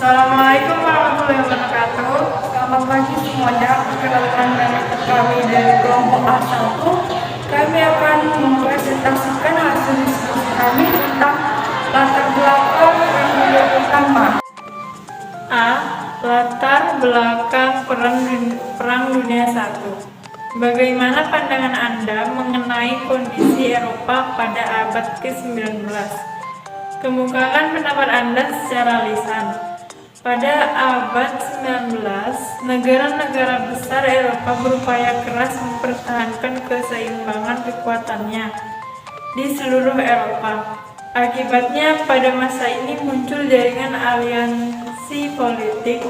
Assalamualaikum warahmatullahi wabarakatuh. Selamat pagi semuanya. Perkenalkan kami dari kelompok A1. Kami akan mempresentasikan hasil diskusi kami tentang latar belakang Perang Dunia Pertama. A. Latar belakang Perang Dunia I. Bagaimana pandangan Anda mengenai kondisi Eropa pada abad ke-19? Kemukakan pendapat Anda secara lisan. Pada abad 19, negara-negara besar Eropa berupaya keras mempertahankan keseimbangan kekuatannya di seluruh Eropa. Akibatnya, pada masa ini muncul jaringan aliansi politik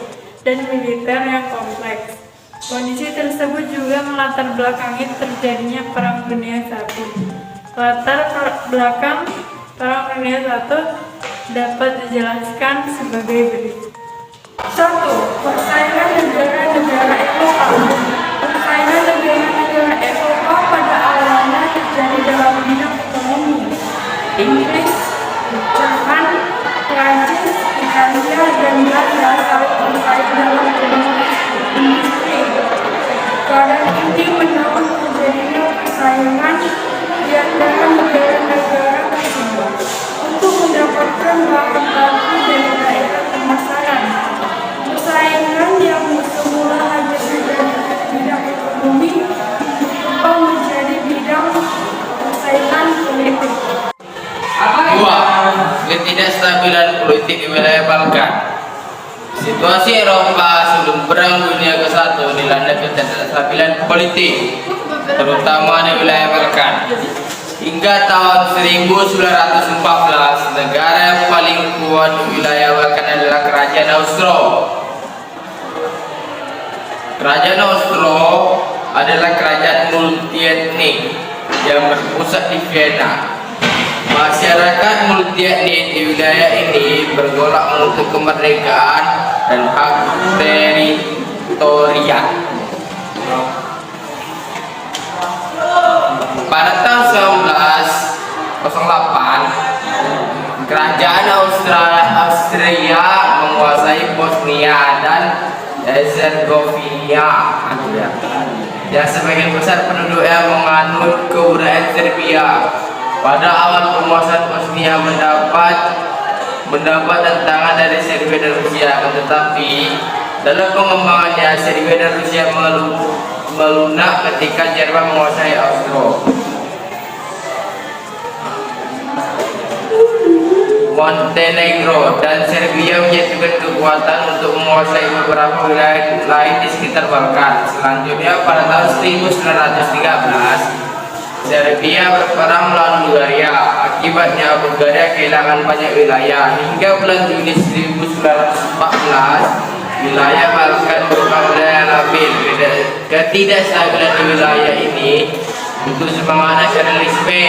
dan militer yang kompleks. Kondisi tersebut juga melatar belakangi terjadinya Perang Dunia I. Latar belakang Perang Dunia I dapat dijelaskan sebagai berikut. 1. Persaingan negara-negara Eropa. Persaingan negara-negara Eropa pada awalnya terjadi dalam bidang ekonomi. Inggris, Jerman, Prancis, Italia, dan Belanda saling bersaing dalam industri. Keadaan ini mendorong terjadinya persaingan di antara negara-negara tersebut untuk mendapatkan bahan baku dari daerah pemasaran. Persaingan yang semula hanya terjadi di bidang ekonomi berkembang menjadi bidang persaingan politik. 2. Ketidakstabilan politik di wilayah Balkan. Situasi Eropa sebelum Perang Dunia ke-1 dilanda ketidakstabilan politik, terutama di wilayah Balkan. Hingga tahun 1914, negara yang paling kuat di wilayah Balkan adalah Kerajaan Austro. Kerajaan Austro adalah kerajaan multietnik yang berpusat di Vienna. Masyarakat multietnik di wilayah ini bergolak menuntut kemerdekaan dan hak teritorial. Pada tahun 1908, kerajaan Austria menguasai Bosnia dan Herzegovina, yang sebagian besar penduduknya menganut kebudayaan Serbia. Pada awal penguasaan Bosnia mendapat tantangan dari Serbia dan Rusia, tetapi dalam pengembangannya Serbia dan Rusia melunak ketika Jerman menguasai Austro. Montenegro dan Serbia menyatukan kekuatan untuk menguasai beberapa wilayah lain di sekitar Balkan. Selanjutnya, pada tahun 1913, Serbia berperang melawan Bulgaria. Akibatnya Bulgaria kehilangan banyak wilayah. Hingga bulan Juni 1914, wilayah Balkan berupa wilayah labil. Ketidakstabilan di wilayah ini untuk semangat nasionalisme,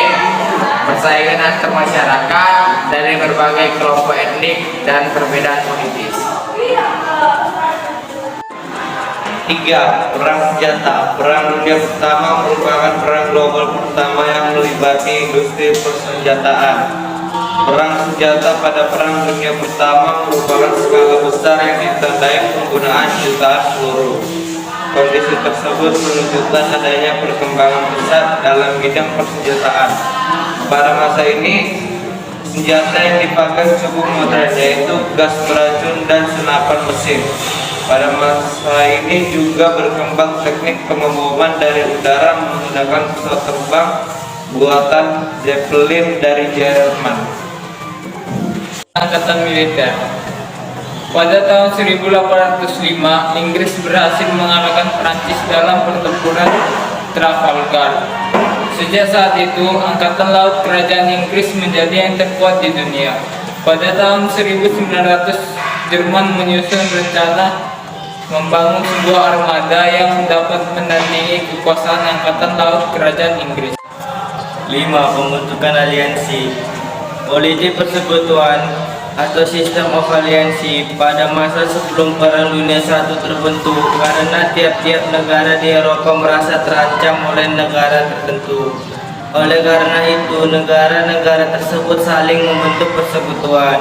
persaingan antar masyarakat dari berbagai kelompok etnik, dan perbedaan politis. 3. Perang senjata. Perang Dunia Pertama merupakan perang global pertama yang melibatkan industri persenjataan. Perang senjata pada Perang Dunia Pertama merupakan skala besar yang ditandai penggunaan jutaan peluru. Kondisi tersebut menunjukkan adanya perkembangan pesat dalam bidang persenjataan. Pada masa ini, senjata yang dipakai cukup modern, yaitu gas beracun dan senapan mesin. Pada masa ini juga berkembang teknik pengeboman dari udara menggunakan pesawat terbang buatan Zeppelin dari Jerman. Angkatan militer. Pada tahun 1805, Inggris berhasil mengalahkan Prancis dalam pertempuran Trafalgar. Sejak saat itu, Angkatan Laut Kerajaan Inggris menjadi yang terkuat di dunia. Pada tahun 1900, Jerman menyusun rencana membangun sebuah armada yang dapat menandingi kekuasaan Angkatan Laut Kerajaan Inggris. 5. Pembentukan aliansi. Politik persekutuan atau sistem of aliansi pada masa sebelum Perang Dunia I terbentuk karena tiap-tiap negara di Eropa merasa terancam oleh negara tertentu. Oleh karena itu, negara-negara tersebut saling membentuk persekutuan.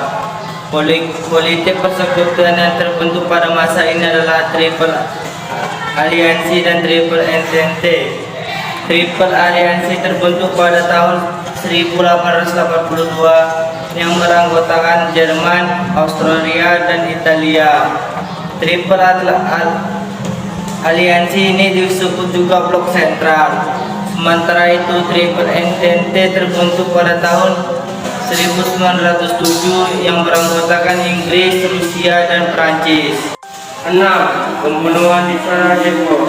Politik persekutuan yang terbentuk pada masa ini adalah Triple Aliansi dan Triple Entente. Triple Aliansi terbentuk pada tahun 1882 yang beranggotakan Jerman, Australia, dan Italia. Triple Aliansi ini disebut juga Blok Sentral. Sementara itu Triple Entente terbentuk pada tahun 1907 yang beranggotakan Inggris, Rusia, dan Prancis. 6. Pembunuhan di Sarajevo.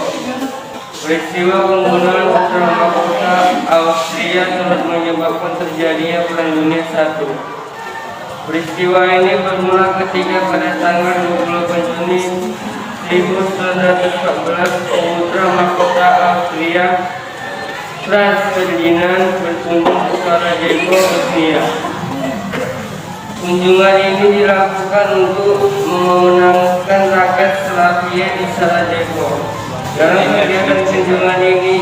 Peristiwa pembunuhan putra mahkota Austria turut menyebabkan terjadinya Perang Dunia I. Peristiwa ini bermula ketika pada tanggal 28 Juni 1914 putra mahkota Austria Franz Ferdinand berkunjung ke Sarajevo, Bosnia. Kunjungan ini dilakukan untuk memenangkan rakyat Slavia di Sarajevo. Dalam kegiatan kunjungan ini,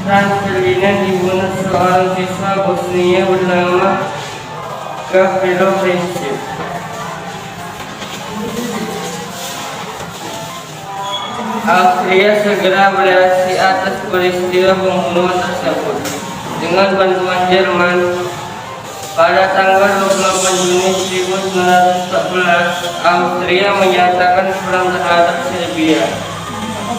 Franz Ferdinand dibunuh seorang siswa Bosnia bernama Gavrilo Princip. Austria segera bereaksi atas peristiwa pembunuhan tersebut dengan bantuan Jerman. Pada tanggal 28 Juni 1914, Austria menyatakan perang terhadap Serbia.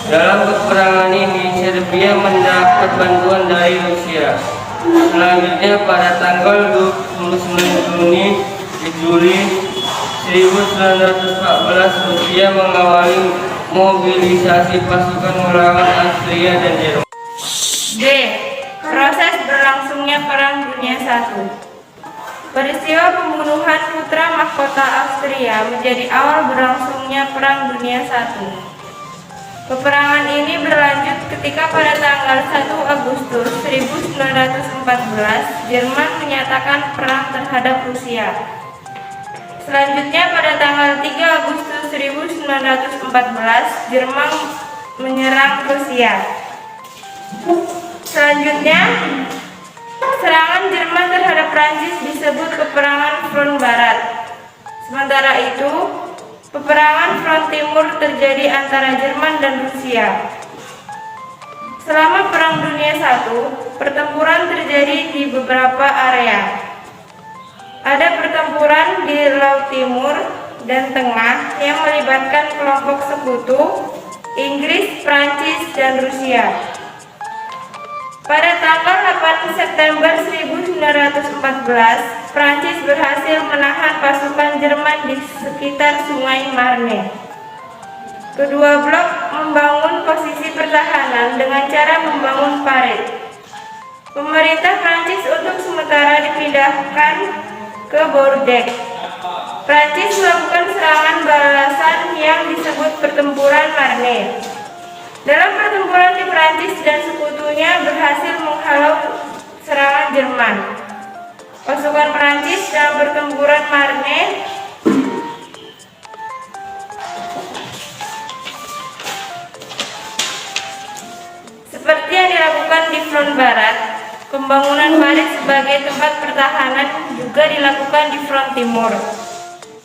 Dalam peperangan ini, Serbia mendapat bantuan dari Rusia. Selanjutnya, pada tanggal 29 Juli 1914, Rusia mengawali mobilisasi pasukan melawan Austria dan Jerman. D. Proses berlangsungnya Perang Dunia I. Peristiwa pembunuhan putra mahkota Austria menjadi awal berlangsungnya Perang Dunia I. Peperangan ini berlanjut ketika pada tanggal 1 Agustus 1914 Jerman menyatakan perang terhadap Rusia. Selanjutnya pada tanggal 3 Agustus 1914 Jerman menyerang Rusia. Selanjutnya serangan Jerman terhadap Prancis disebut peperangan Front Barat. Sementara itu peperangan Front Timur terjadi antara Jerman dan Rusia. Selama Perang Dunia I, pertempuran terjadi di beberapa area. Ada pertempuran di Laut Timur dan Tengah yang melibatkan kelompok sekutu Inggris, Prancis, dan Rusia. Pada tanggal 8 September 1914, Prancis berhasil menahan pasukan Jerman di sekitar Sungai Marne. Kedua blok membangun posisi pertahanan dengan cara membangun parit. Pemerintah Prancis untuk sementara dipindahkan ke Bordeaux. Prancis melakukan serangan balasan yang disebut Pertempuran Marne. Dalam pertempuran di Prancis dan sekutunya berhasil menghalau serangan Jerman. Pasukan Prancis dalam pertempuran Marne seperti yang dilakukan di Front Barat. Pembangunan parit sebagai tempat pertahanan juga dilakukan di Front Timur.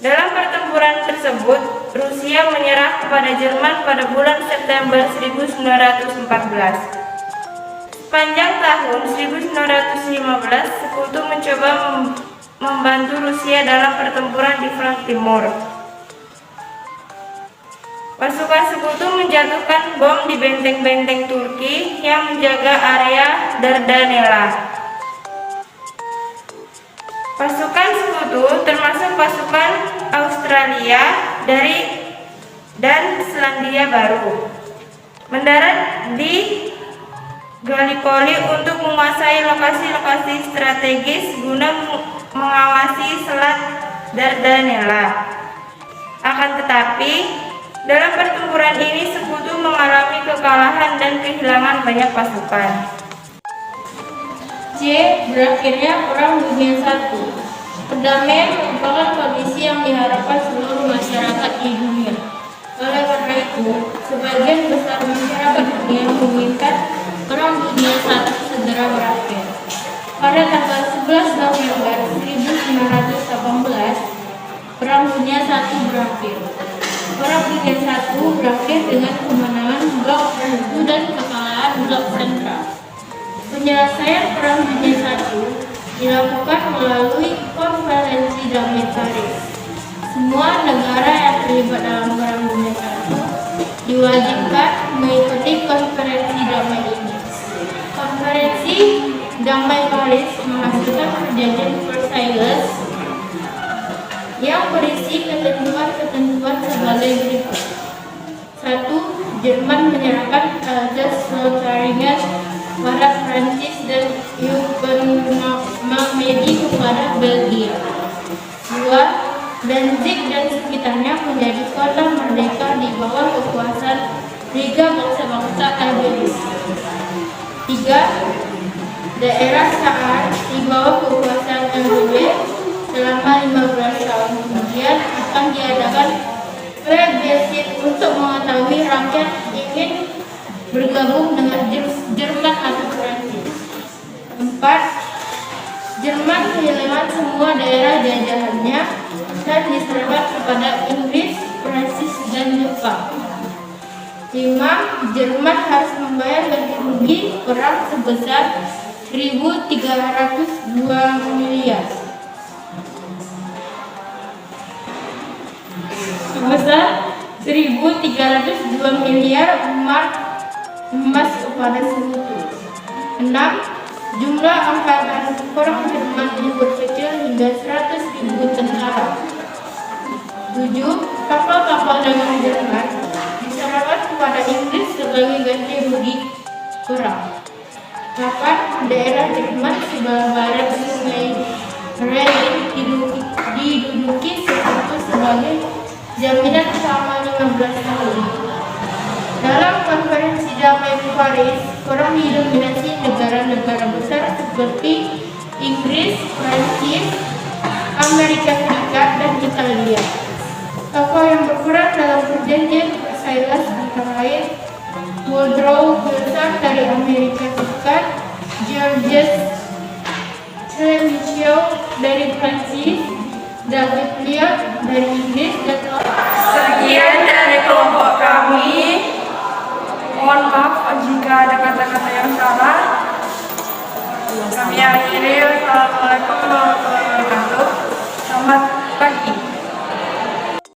Dalam pertempuran tersebut, Rusia menyerah kepada Jerman pada bulan September 1914. Sepanjang tahun 1915, sekutu mencoba membantu Rusia dalam pertempuran di Front Timur. Pasukan sekutu menjatuhkan bom di benteng-benteng Turki yang menjaga area Dardanella. Pasukan sekutu termasuk pasukan Australia dan Selandia Baru mendarat di Gallipoli untuk menguasai lokasi-lokasi strategis guna mengawasi Selat Dardanella. Akan tetapi, dalam pertempuran ini sekutu mengalami kekalahan dan kehilangan banyak pasukan. C. Berakhirnya Perang Dunia I. Perdamaian merupakan kondisi yang diharapkan seluruh masyarakat di dunia. Oleh karena itu, sebagian besar masyarakat dunia menginginkan Perang Dunia I segera berakhir. Pada tanggal 11 November 1918, berakhir. Perang Dunia I berakhir dengan kemenangan blok Sekutu dan kekalahan blok sentral. Penyelesaian Perang Dunia I dilakukan melalui Konferensi Damai Paris. Semua negara yang terlibat dalam Perang Dunia I diwajibkan mengikuti konferensi damai ini. Konferensi Damai Paris menghasilkan perjanjian Versailles yang berisi ketentuan-ketentuan sebagai berikut. 1. Jerman menyerahkan Alsace-Lotharingen pada Prancis dan Normandy kepada Belgia. 2. Danzig dan sekitarnya menjadi kota merdeka di bawah kekuasaan Liga Bangsa-Bangsa Algeria. 3. Daerah Saar di bawah kekuasaan Algeria selama 15 tahun kemudian akan diadakan plebiscit untuk mengetahui rakyat ingin bergabung dengan Jerman atau Prancis. 4. Jerman kehilangan semua daerah jajahannya dan diserahkan kepada Inggris, Prancis, dan Jepang. 5. Jerman harus membayar ganti rugi perang sebesar 1.302 miliar. Sebesar 1.302 miliar mark emas kepada Sekutu. 6. Jumlah angkatan perang Jerman diperkecil hingga 100.000 tentara. 7. Kapal-kapal dagang Jerman diserahkan kepada Inggris sebagai ganti rugi perang. 8. Daerah Jerman sebelah barat Sungai Rhine diduduki Sekutu sebagai jaminan selama 15 tahun. Dalam konferensi damai Paris, perang didominasi negara-negara besar seperti Inggris, Prancis, Amerika Serikat, dan Italia. Tokoh yang berperan dalam perjanjian Versailles antara lain Woodrow Wilson dari Amerika Serikat, Georges Clemenceau dari Prancis, David Liot dari Inggris, dan Sekian dari kelompok kami. Mohon maaf jika ada kata-kata yang salah. Kami akhiri. Wassalamualaikum warahmatullahi wabarakatuh.